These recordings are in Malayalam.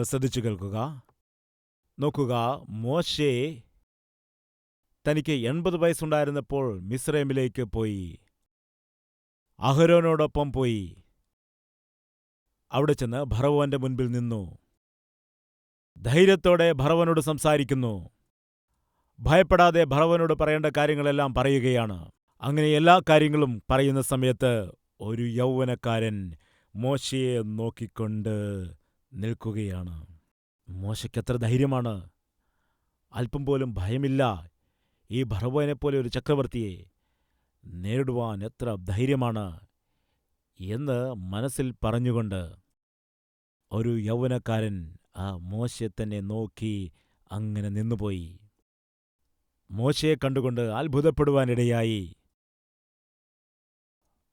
ശ്രദ്ധിച്ചു കേൾക്കുക. നോക്കുക, മോശെ തനിക്ക് 80 വയസ്സുണ്ടായിരുന്നപ്പോൾ മിസ്രൈമിലേക്ക് പോയി. അഹരോനോടൊപ്പം പോയി. അവിടെ ചെന്ന് ഫറവോന്റെ മുൻപിൽ നിന്നു. ധൈര്യത്തോടെ ഫറവോനോട് സംസാരിക്കുന്നു. ഭയപ്പെടാതെ ഫറവോനോട് പറയേണ്ട കാര്യങ്ങളെല്ലാം പറയുകയാണ്. അങ്ങനെ എല്ലാ കാര്യങ്ങളും പറയുന്ന സമയത്ത് ഒരു യൗവനക്കാരൻ മോശയെ നോക്കിക്കൊണ്ട് നിൽക്കുകയാണ്. മോശയ്ക്കെത്ര ധൈര്യമാണ്! അല്പം പോലും ഭയമില്ല. ഈ ഫറവോനെപ്പോലെ ഒരു ചക്രവർത്തിയെ നേരിടുവാൻ എത്ര ധൈര്യമാണ് എന്ന് മനസ്സിൽ പറഞ്ഞുകൊണ്ട് ഒരു യൗവനക്കാരൻ ആ മോശയെ തന്നെ നോക്കി അങ്ങനെ നിന്നുപോയി. മോശയെ കണ്ടുകൊണ്ട് അത്ഭുതപ്പെടുവാനിടയായി.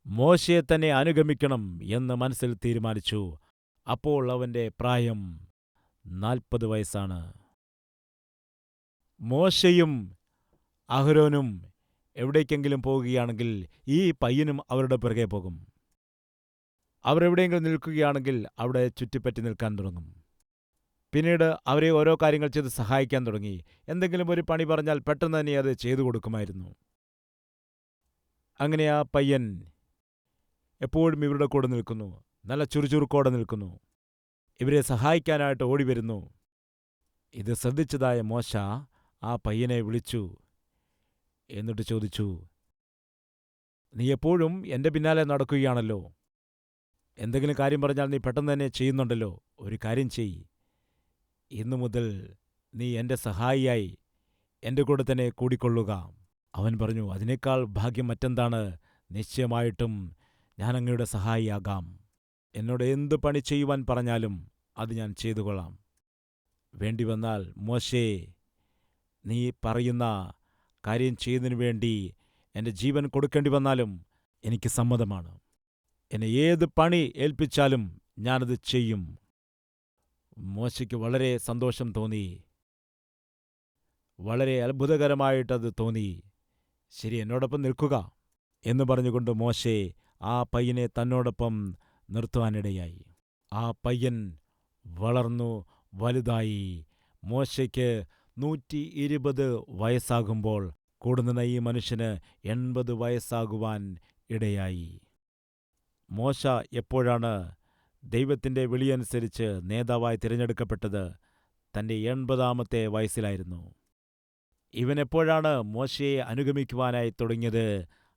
മോശയെ തന്നെ അനുഗമിക്കണം എന്ന് മനസ്സിൽ തീരുമാനിച്ചു. അപ്പോൾ അവന്റെ പ്രായം 40 വയസ്സാണ്. മോശയും അഹരോനും എവിടേക്കെങ്കിലും പോകുകയാണെങ്കിൽ ഈ പയ്യനും അവരുടെ പിറകെ പോകും. അവരെവിടെയെങ്കിലും നിൽക്കുകയാണെങ്കിൽ അവിടെ ചുറ്റിപ്പറ്റി നിൽക്കാൻ തുടങ്ങും. പിന്നീട് അവരെ ഓരോ കാര്യങ്ങൾ ചെയ്ത് സഹായിക്കാൻ തുടങ്ങി. എന്തെങ്കിലും ഒരു പണി പറഞ്ഞാൽ പെട്ടെന്ന് തന്നെ അത് ചെയ്തു കൊടുക്കുമായിരുന്നു. അങ്ങനെ ആ പയ്യൻ എപ്പോഴും ഇവരുടെ കൂടെ നിൽക്കുന്നു. നല്ല ചുറുചുറുക്കോടെ നിൽക്കുന്നു. ഇവരെ സഹായിക്കാനായിട്ട് ഓടിവരുന്നു. ഇത് ശ്രദ്ധിച്ചതായ മോശ ആ പയ്യനെ വിളിച്ചു. എന്നിട്ട് ചോദിച്ചു, നീ എപ്പോഴും എൻ്റെ പിന്നാലെ നടക്കുകയാണല്ലോ. എന്തെങ്കിലും കാര്യം പറഞ്ഞാൽ നീ പെട്ടെന്ന് തന്നെ ചെയ്യുന്നുണ്ടല്ലോ. ഒരു കാര്യം ചെയ്യ്. ഇന്നു മുതൽ നീ എൻ്റെ സഹായിയായി എൻ്റെ കൂടെ തന്നെ കൂടിക്കൊള്ളുക. അവൻ പറഞ്ഞു, അതിനേക്കാൾ ഭാഗ്യം മറ്റെന്താണ്? നിശ്ചയമായിട്ടും ഞാൻ അങ്ങയുടെ സഹായിയാകാം. എന്നോട് എന്ത് പണി ചെയ്യുവാൻ പറഞ്ഞാലും അത് ഞാൻ ചെയ്തുകൊള്ളാം. വേണ്ടി വന്നാൽ മോശേ, നീ പറയുന്ന കാര്യം ചെയ്യുന്നതിനു വേണ്ടി എൻ്റെ ജീവൻ കൊടുക്കേണ്ടി വന്നാലും എനിക്ക് സമ്മതമാണ്. എന്നെ ഏത് പണി ഏൽപ്പിച്ചാലും ഞാനത് ചെയ്യും. മോശയ്ക്ക് വളരെ സന്തോഷം തോന്നി. വളരെ അത്ഭുതകരമായിട്ടത് തോന്നി. ശരി, എന്നോടൊപ്പം നിൽക്കുക എന്ന് പറഞ്ഞുകൊണ്ട് മോശെ ആ പയ്യനെ തന്നോടൊപ്പം നിർത്തുവാനിടയായി. ആ പയ്യൻ വളർന്നു വലുതായി. മോശയ്ക്ക് 120 വയസ്സാകുമ്പോൾ കൂടുന്ന ഈ മനുഷ്യന് 80 വയസ്സാകുവാൻ ഇടയായി. മോശ എപ്പോഴാണ് ദൈവത്തിൻ്റെ വിളിയനുസരിച്ച് നേതാവായി തിരഞ്ഞെടുക്കപ്പെട്ടത്? തൻ്റെ 80-ാമത്തെ വയസ്സിലായിരുന്നു. ഇവനെപ്പോഴാണ് മോശയെ അനുഗമിക്കുവാനായി തുടങ്ങിയത്?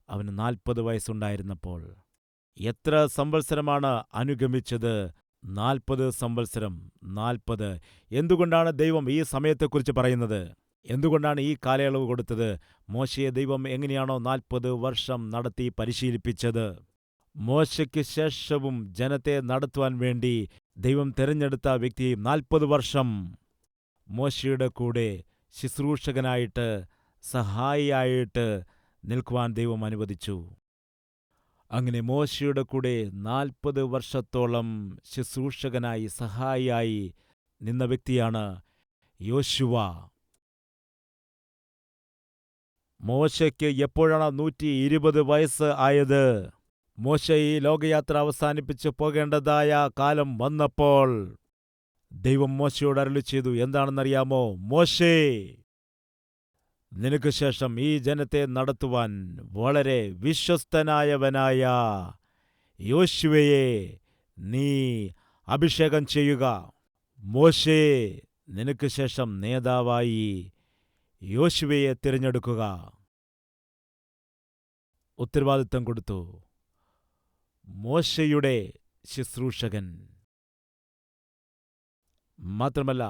അവന് 40 വയസ്സുണ്ടായിരുന്നപ്പോൾ. എത്ര സംവത്സരമാണ് അനുഗമിച്ചത്? 40 സംവത്സരം. 40. എന്തുകൊണ്ടാണ് ദൈവം ഈ സമയത്തെക്കുറിച്ച് പറയുന്നത്? എന്തുകൊണ്ടാണ് ഈ കാലയളവ് കൊടുത്തത്? മോശയെ ദൈവം എങ്ങനെയാണോ 40 വർഷം നടത്തി പരിശീലിപ്പിച്ചത്, മോശയ്ക്ക് ശേഷവും ജനത്തെ നടത്തുവാൻ വേണ്ടി ദൈവം തിരഞ്ഞെടുത്ത വ്യക്തിയെയും 40 വർഷം മോശയുടെ കൂടെ ശുശ്രൂഷകനായിട്ട്, സഹായിയായിട്ട് നിൽക്കുവാൻ ദൈവം അനുവദിച്ചു. അങ്ങനെ മോശയുടെ കൂടെ 40 വർഷത്തോളം ശുശ്രൂഷകനായി, സഹായിയായി നിന്ന വ്യക്തിയാണ് യോശുവ. മോശയ്ക്ക് എപ്പോഴാണ് 120 വയസ്സ് ആയത്? മോശ ഈ ലോകയാത്ര അവസാനിപ്പിച്ച് പോകേണ്ടതായ കാലം വന്നപ്പോൾ ദൈവം മോശയോട് അരുളിച്ചെയ്തു. എന്താണെന്നറിയാമോ? മോശേ, നിനക്ക് ശേഷം ഈ ജനത്തെ നടത്തുവാൻ വളരെ വിശ്വസ്തനായവനായ യോശുവയെ നീ അഭിഷേകം ചെയ്യുക. മോശേ, നിനക്ക് ശേഷം നേതാവായി യോശുവയെ തിരഞ്ഞെടുക്കുക. ഉത്തരവാദിത്തം കൊടുത്തു. മോശയുടെ ശുശ്രൂഷകൻ. മാത്രമല്ല,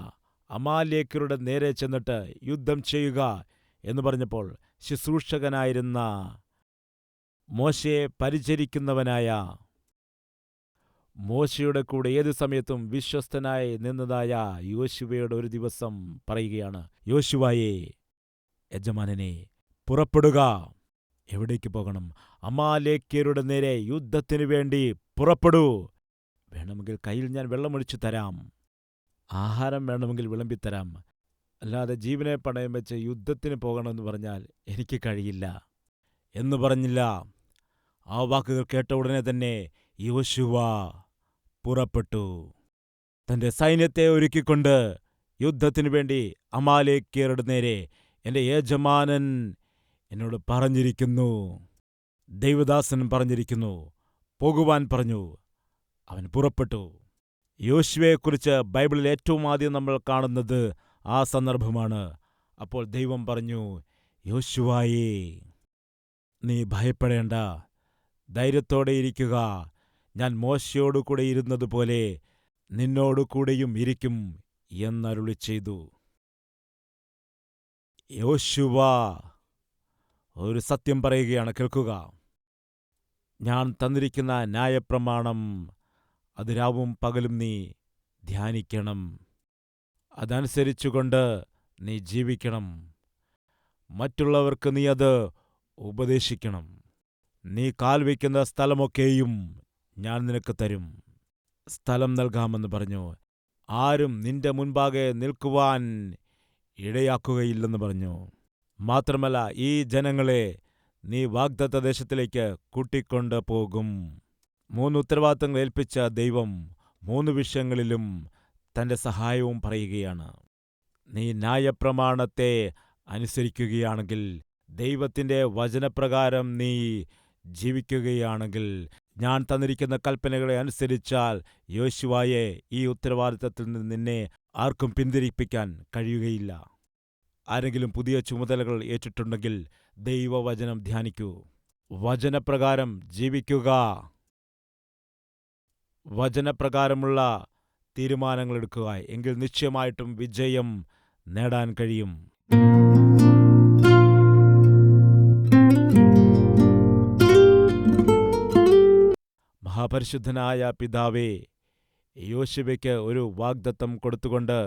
അമാലേക്യരുടെ നേരെ ചെന്നിട്ട് യുദ്ധം ചെയ്യുക എന്ന് പറഞ്ഞപ്പോൾ ശുശ്രൂഷകനായിരുന്ന, മോശയെ പരിചരിക്കുന്നവനായ, മോശയുടെ കൂടെ ഏതു സമയത്തും വിശ്വസ്തനായി നിന്നതായ യോശുവയോട് ഒരു ദിവസം പറയുകയാണ്, യോശുവയേ, യജമാനനെ, പുറപ്പെടുക. എവിടേക്ക് പോകണം? അമാലേക്യരുടെ നേരെ യുദ്ധത്തിനു വേണ്ടി പുറപ്പെടൂ. വേണമെങ്കിൽ കയ്യിൽ ഞാൻ വെള്ളമൊഴിച്ചു തരാം, ആഹാരം വേണമെങ്കിൽ വിളമ്പിത്തരാം. അല്ലാതെ ജീവനെ പണയം വെച്ച് യുദ്ധത്തിന് പോകണമെന്ന് പറഞ്ഞാൽ എനിക്ക് കഴിയില്ല എന്ന് പറഞ്ഞില്ല. ആ വാക്കുകൾ കേട്ട ഉടനെ തന്നെ യോശുവ പുറപ്പെട്ടു. തന്റെ സൈന്യത്തെ ഒരുക്കിക്കൊണ്ട് യുദ്ധത്തിനു വേണ്ടി അമാലേക്യരുടെ നേരെ എന്റെ യജമാനൻ എന്നോട് പറഞ്ഞിരിക്കുന്നു. ദൈവദാസൻ പറഞ്ഞിരിക്കുന്നു, പോകുവാൻ പറഞ്ഞു. അവൻ പുറപ്പെട്ടു. യോശുവയെക്കുറിച്ച് ബൈബിളിൽ ഏറ്റവും ആദ്യം നമ്മൾ കാണുന്നത് ആ സന്ദർഭമാണ്. അപ്പോൾ ദൈവം പറഞ്ഞു, യോശുവായേ, നീ ഭയപ്പെടേണ്ട, ധൈര്യത്തോടെ ഇരിക്കുക. ഞാൻ മോശയോടുകൂടെ ഇരുന്നതുപോലെ നിന്നോടുകൂടെയും ഇരിക്കും എന്നരുളി ചെയ്തു. യോശുവ ഒരു സത്യം പറയുകയാണ്, കേൾക്കുക. ഞാൻ തന്നിരിക്കുന്ന ന്യായപ്രമാണം അത് രാവും പകലും നീ ധ്യാനിക്കണം. അതനുസരിച്ചുകൊണ്ട് നീ ജീവിക്കണം. മറ്റുള്ളവർക്ക് നീ അത് ഉപദേശിക്കണം. നീ കാൽ വയ്ക്കുന്ന സ്ഥലമൊക്കെയും ഞാൻ നിനക്ക് തരും. സ്ഥലം നൽകാമെന്ന് പറഞ്ഞു. ആരും നിന്റെ മുൻപാകെ നിൽക്കുവാൻ ഇടയാക്കുകയില്ലെന്ന് പറഞ്ഞു. മാത്രമല്ല, ഈ ജനങ്ങളെ നീ വാഗ്ദത്ത ദേശത്തിലേക്ക് കൂട്ടിക്കൊണ്ട് പോകും. 3 ഉത്തരവാദിത്തങ്ങൾ ഏൽപ്പിച്ച ദൈവം 3 വിഷയങ്ങളിലും തന്റെ സഹായവും പറയുകയാണ്. നീ ന്യായപ്രമാണത്തെ അനുസരിക്കുകയാണെങ്കിൽ, ദൈവത്തിന്റെ വചനപ്രകാരം നീ ജീവിക്കുകയാണെങ്കിൽ, ഞാൻ തന്നിരിക്കുന്ന കൽപ്പനകളെ അനുസരിച്ചാൽ, യോശുവായെ, ഈ ഉത്തരവാദിത്തത്തിൽ നിന്ന് നിന്നെ ആർക്കും പിന്തിരിപ്പിക്കാൻ കഴിയുകയില്ല. ആരെങ്കിലും പുതിയ ചുമതലകൾ ഏറ്റിട്ടുണ്ടെങ്കിൽ ദൈവവചനം ധ്യാനിക്കൂ, വചനപ്രകാരം ജീവിക്കുക, വചനപ്രകാരമുള്ള തീരുമാനങ്ങളെടുക്കുക. എങ്കിൽ നിശ്ചയമായിട്ടും വിജയം നേടാൻ കഴിയും. മഹാപരിശുദ്ധനായ പിതാവേ, യോശുവയ്ക്ക് ഒരു വാഗ്ദത്തം കൊടുത്തുകൊണ്ട്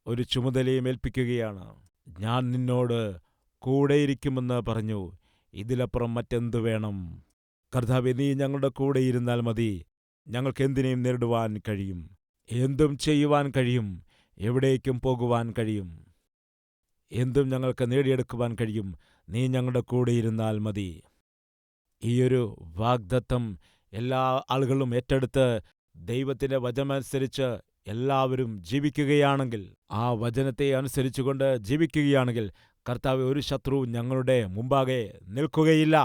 ഒരു ചുമതലയും ഏൽപ്പിക്കുകയാണ്. ഞാൻ നിന്നോട് കൂടെയിരിക്കുമെന്ന് പറഞ്ഞു. ഇതിലപ്പുറം മറ്റെന്തു വേണം? കർത്താവേ, നീ ഞങ്ങളുടെ കൂടെ ഇരുന്നാൽ മതി. ഞങ്ങൾക്ക് എന്തിനേയും നേരിടുവാൻ കഴിയും, എന്തും ചെയ്യുവാൻ കഴിയും, എവിടേക്കും പോകുവാൻ കഴിയും, എന്തും ഞങ്ങൾക്ക് നേടിയെടുക്കുവാൻ കഴിയും. നീ ഞങ്ങളുടെ കൂടെ ഇരുന്നാൽ മതി. ഈയൊരു വാഗ്ദത്തം എല്ലാ ആളുകളും ഏറ്റെടുത്ത് ദൈവത്തിന്റെ വചനമനുസരിച്ച് എല്ലാവരും ജീവിക്കുകയാണെങ്കിൽ, ആ വചനത്തെ അനുസരിച്ചുകൊണ്ട് ജീവിക്കുകയാണെങ്കിൽ, കർത്താവേ, ഒരു ശത്രുവും ഞങ്ങളുടെ മുമ്പാകെ നിൽക്കുകയില്ല.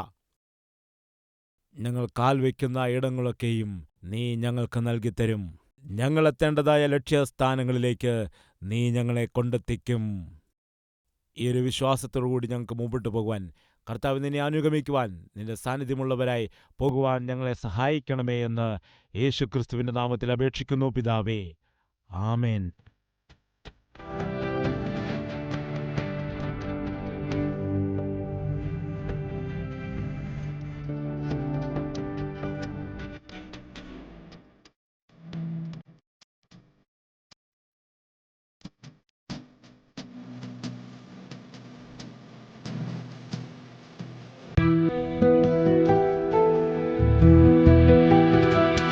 ഞങ്ങൾ കാൽ വയ്ക്കുന്ന ഇടങ്ങളൊക്കെയും നീ ഞങ്ങൾക്ക് നൽകിത്തരും. ഞങ്ങളെത്തേണ്ടതായ ലക്ഷ്യസ്ഥാനങ്ങളിലേക്ക് നീ ഞങ്ങളെ കൊണ്ടെത്തിക്കും. ഈ ഒരു വിശ്വാസത്തോടുകൂടി ഞങ്ങൾക്ക് മുമ്പോട്ട് പോകുവാൻ, കർത്താവ് നിന്നെ അനുഗമിക്കുവാൻ, നിന്റെ സാന്നിധ്യമുള്ളവരായി പോകുവാൻ ഞങ്ങളെ സഹായിക്കണമേ എന്ന് യേശുക്രിസ്തുവിന്റെ നാമത്തിൽ അപേക്ഷിക്കുന്നു പിതാവേ. ആമേൻ.